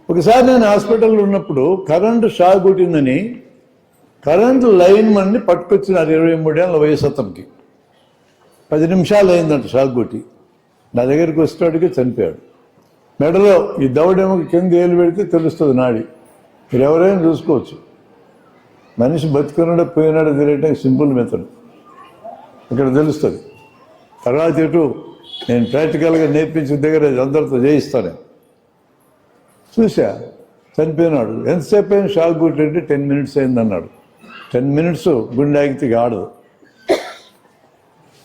ఒకసారి నేను హాస్పిటల్లో ఉన్నప్పుడు కరెంటు షాక్ కొట్టిందని కరెంటు లైన్ మన్ని పట్టుకొచ్చినారు 23 ఏళ్ళ వయసు అతనికి. 10 నిమిషాలు అయిందంట షాక్ కొట్టి. నా దగ్గరికి వచ్చేటికి చనిపోయాడు. మెడలో ఈ దవడేమో కింద ఏలు పెడితే తెలుస్తుంది నాడి. మీరు ఎవరైనా చూసుకోవచ్చు. మనిషి బతుకున్నాడో పోయినాడో తెలియటానికి సింపుల్ మెథడ్ ఇక్కడ తెలుస్తుంది. తర్వాత ఎటు నేను ప్రాక్టికల్గా నేర్పించిన దగ్గర అందరితో చేయిస్తాను. చూసా చనిపోయినాడు. ఎంతసేపు అయినా షాక్ కొట్టింటే 10 మినిట్స్ అయిందన్నాడు. 10 మినిట్స్ గుండె ఆగితే ఆడదు.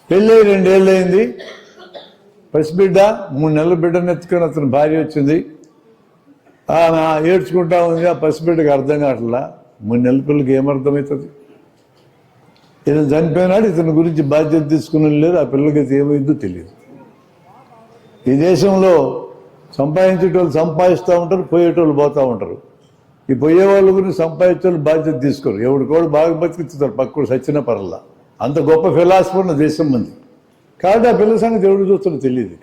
పెళ్ళి 2 ఏళ్ళు అయింది. పసిబిడ్డ 3 నెలల బిడ్డను ఎత్తుకొని అతని భార్య వచ్చింది. ఏడ్చుకుంటా ఉంది. ఆ పసిబిడ్డకి అర్థం కావట్లా. 3 నెలల పిల్లలకి ఏమర్థమవుతుంది? ఇతను చనిపోయినాడు. ఇతని గురించి బాధ్యత తీసుకుని లేదు. ఆ పిల్లలకి ఏమైందో తెలియదు. ఈ దేశంలో సంపాదించేటోళ్ళు సంపాదిస్తూ ఉంటారు, పోయేటోళ్ళు పోతూ ఉంటారు. ఈ పోయే వాళ్ళ గురించి సంపాదించేవాళ్ళు బాధ్యత తీసుకోరు. ఎవరికోడు బాగా బతికిస్తారు, పక్కడు సచ్చిన పర్లా. అంత గొప్ప ఫిలాసఫర్ ఉన్న దేశం మంది. కాబట్టి ఆ పిల్లల సంగతి ఎవరు చూస్తారో తెలియదు.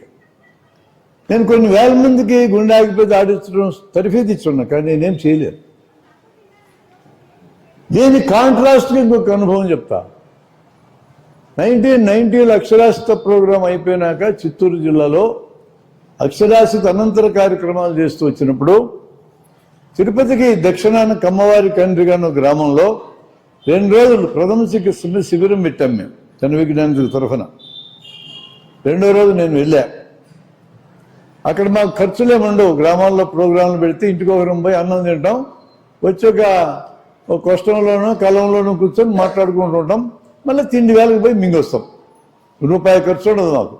నేను కొన్ని వేల మందికి గుండె ఆగిపోతే ఆడించడం తరఫీదు ఇచ్చున్నా, కానీ నేనేం చేయలేను. దీని కాంట్రాస్ట్గా ఇంకొక అనుభవం చెప్తా. 1990 అక్షరాస్యత ప్రోగ్రాం అయిపోయినాక చిత్తూరు జిల్లాలో అక్షరాస్యత అనంతర కార్యక్రమాలు చేస్తూ వచ్చినప్పుడు తిరుపతికి దక్షిణాన కమ్మవారి కండ్రిగాను గ్రామంలో 2 రోజులు ప్రథమ చికిత్స శిబిరం పెట్టాం మేము జన విజ్ఞానికుల తరఫున. 2వ రోజు నేను వెళ్ళా. అక్కడ మాకు ఖర్చులేముండవు. గ్రామాల్లో ప్రోగ్రాంలు పెడితే ఇంటికి ఒకరం పోయి అన్నం తింటాం, వచ్చి ఒక కష్టంలోనూ కలంలోనూ కూర్చొని మాట్లాడుకుంటూ ఉంటాం. మళ్ళీ తిండి వేళకు పోయి మింగొస్తాం. రూపాయి ఖర్చు ఉండదు మాకు.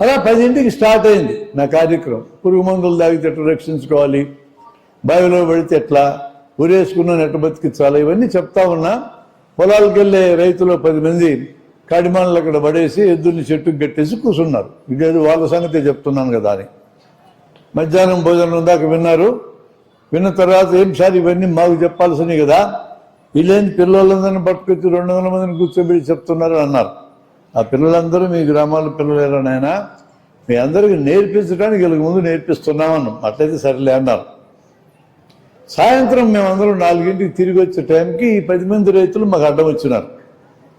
అలా 10ంటికి స్టార్ట్ అయింది నా కార్యక్రమం. పురుగు మందులు తాగితే ఎట్లా రక్షించుకోవాలి, బావిలో పడితే ఎట్లా, ఉరేసుకున్న ఎట్ట బతికించాలి, ఇవన్నీ చెప్తా ఉన్నా. పొలాలకు వెళ్ళే రైతులు 10 మంది కాడిమానులు అక్కడ పడేసి ఎద్దుల్ని చెట్టుకు కట్టేసి కూర్చున్నారు. ఇదేదో వాళ్ళ సంగతే చెప్తున్నాను కదా అని. మధ్యాహ్నం భోజనం దాకా విన్నారు. విన్న తర్వాత ఏం సార్ ఇవన్నీ మాకు చెప్పాల్సినవి కదా, వీళ్ళేంటి పిల్లలందరినీ పట్టుకొచ్చి 200 మందిని కూర్చోబెట్టి చెప్తున్నారు అన్నారు. ఆ పిల్లలందరూ మీ గ్రామాల పిల్లలేరా నాయన, మీ అందరికీ నేర్పించడానికి వీళ్ళకి ముందు నేర్పిస్తున్నామన్నాం. అట్లయితే సరేలే అన్నారు. సాయంత్రం మేమందరం 4ంటికి తిరిగి వచ్చే టైంకి ఈ 10 మంది రైతులు మాకు అడ్డం వచ్చినారు.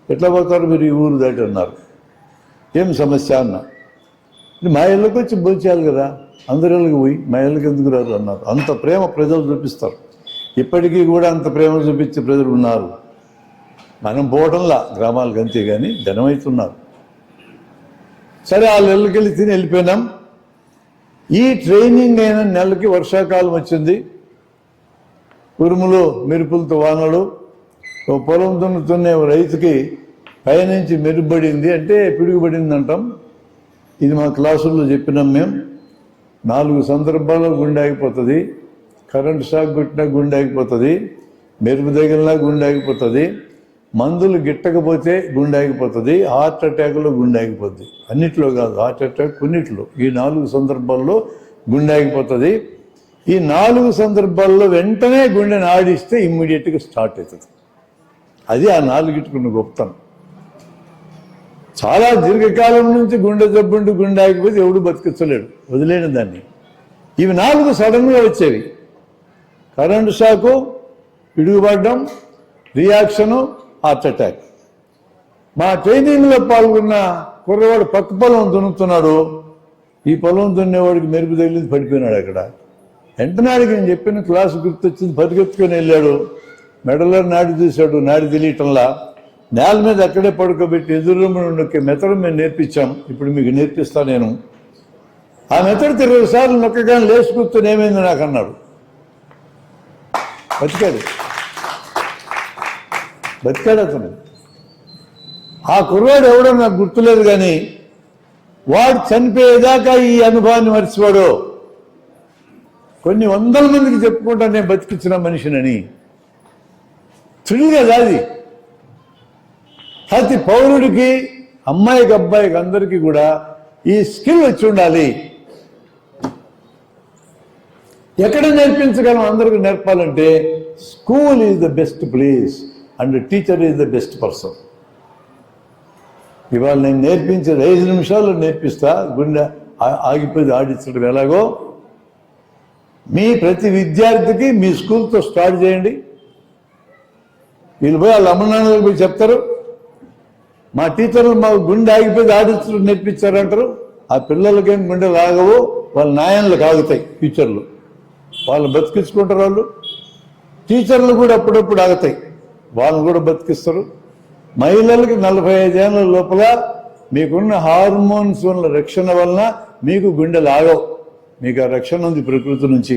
ఎట్లా పోతారు మీరు ఈ ఊరు దాటి అన్నారు. ఏం సమస్య అన్నా. మా ఇళ్ళకి వచ్చి భోంచేయాలి కదా, అందరి ఇళ్ళకి పోయి మా ఇళ్ళకి ఎందుకు రారు అన్నారు. అంత ప్రేమ ప్రజలు చూపిస్తారు. ఇప్పటికీ కూడా అంత ప్రేమ చూపించే ప్రజలు ఉన్నారు. మనం పోవటంలా గ్రామాలకు, అంతేగాని జనమవుతున్నారు. సరే వాళ్ళ ఇళ్ళకి వెళ్ళి తిని వెళ్ళిపోయినాం. ఈ ట్రైనింగ్ అయిన నెలకి వర్షాకాలం వచ్చింది. ఉరుములు మెరుపులతో వానలు. పొలం దున్నుతున్న రైతుకి పైనుంచి మెరుగుపడింది అంటే పిడుగుపడింది అంటాం. ఇది మా క్లాసుల్లో చెప్పినాం మేము. 4 సందర్భాల్లో గుండె ఆగిపోతుంది. కరెంటు షాక్ కొట్టినా గుండె ఆగిపోతుంది, మెరుపు తగిలినా గుండె ఆగిపోతుంది, మందులు గిట్టకపోతే గుండె ఆగిపోతుంది, హార్ట్ అటాక్లో గుండె ఆగిపోతుంది. అన్నిట్లో కాదు, హార్ట్ అటాక్ కొన్నిట్లో. ఈ 4 సందర్భాల్లో గుండె ఆగిపోతుంది. ఈ 4 సందర్భాల్లో వెంటనే గుండెని ఆడిస్తే ఇమ్మీడియట్గా స్టార్ట్ అవుతుంది. అది ఆ 4గిట్టుకున్న గొప్పతనం. చాలా దీర్ఘకాలం నుంచి గుండె జబ్బుండి గుండె ఆగిపోతే ఎవడు బతికించలేడు, వదిలేని దాన్ని. ఇవి 4 సడన్గా వచ్చేవి. కరెంటు షాకు, పిడుగుపడడం, రియాక్షను, హార్ట్ అటాక్. మా ట్రైనింగ్లో పాల్గొన్న కుర్రవాడు పక్క పొలం దున్నుతున్నాడు. ఈ పొలం దున్నేవాడికి మెరుపు తగిలింది, పడిపోయినాడు అక్కడ. వెంటనే నేను చెప్పిన క్లాసు గుర్తొచ్చింది, పరిగెత్తుకొని వెళ్ళాడు. మెడలో నాడి చూశాడు, నాడి తెలియటంలా. నేల మీద అక్కడే పడుకోబెట్టి ఎదురు నొక్కే మెథడ్ మేము నేర్పించాం. ఇప్పుడు మీకు నేర్పిస్తా నేను. ఆ మెథడ్ 20 సార్లు నొక్కగానే లేచి కూర్చొని ఏమైంది నాకు అన్నాడు. బతికాడు అతను. ఆ కుర్రాడు ఎవడో నాకు గుర్తులేదు, కానీ వాడు చనిపోయేదాకా ఈ అనుభవాన్ని మర్చిపోడు. కొన్ని 100 మందికి చెప్పుకుంటా నేను బతికించిన మనిషినని. థ్రిల్ కదా అది. ప్రతి పౌరుడికి, అమ్మాయికి అబ్బాయికి అందరికీ కూడా ఈ స్కిల్ వచ్చి ఉండాలి. ఎక్కడ నేర్పించగలం? అందరికీ నేర్పాలంటే school is the best place and teacher is the best person. ఇవాళ నేను నేర్పించేది 5 నిమిషాల్లో నేర్పిస్తా. గుండె ఆగిపోయి ఆడించడం ఎలాగో మీ ప్రతి విద్యార్థికి మీ స్కూల్తో స్టార్ట్ చేయండి. వీళ్ళు పోయి వాళ్ళ అమ్మ నాన్నలకు పోయి చెప్తారు, మా టీచర్లు మా గుండె ఆగిపోయి ఆడించడం నేర్పించారంటారు. ఆ పిల్లలకేం గుండె లాగవు, వాళ్ళ న్యాయంలకు ఆగుతాయి ఫ్యూచర్లో. వాళ్ళు బతికించుకుంటారు. వాళ్ళు టీచర్లు కూడా అప్పుడప్పుడు ఆగుతాయి, వాళ్ళని కూడా బతికిస్తారు. మహిళలకి 45 ఏళ్ళ లోపల మీకున్న హార్మోన్స్ వల్ల రక్షణ వలన మీకు గుండెలు ఆగవు. మీకు ఆ రక్షణ ఉంది ప్రకృతి నుంచి.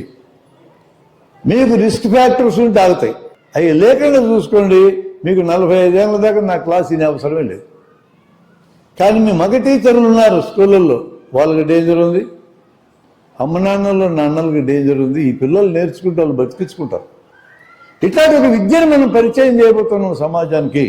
మీకు రిస్క్ ఫ్యాక్టర్స్ ఉంటే ఆగుతాయి. అవి లేకుండా చూసుకోండి, మీకు 45 ఏళ్ళ దాకా నా క్లాస్ వినే అవసరమే లేదు. కానీ మీ మగ టీచర్లు ఉన్నారు స్కూళ్ళల్లో, వాళ్ళకి డేంజర్ ఉంది. అమ్మ నాన్నలకి డేంజర్ ఉంది. ఈ పిల్లలు నేర్చుకుంటే వాళ్ళు బతికించుకుంటారు. ఇట్లాంటి ఒక విద్యను మనం పరిచయం చేయబోతున్నాం సమాజానికి.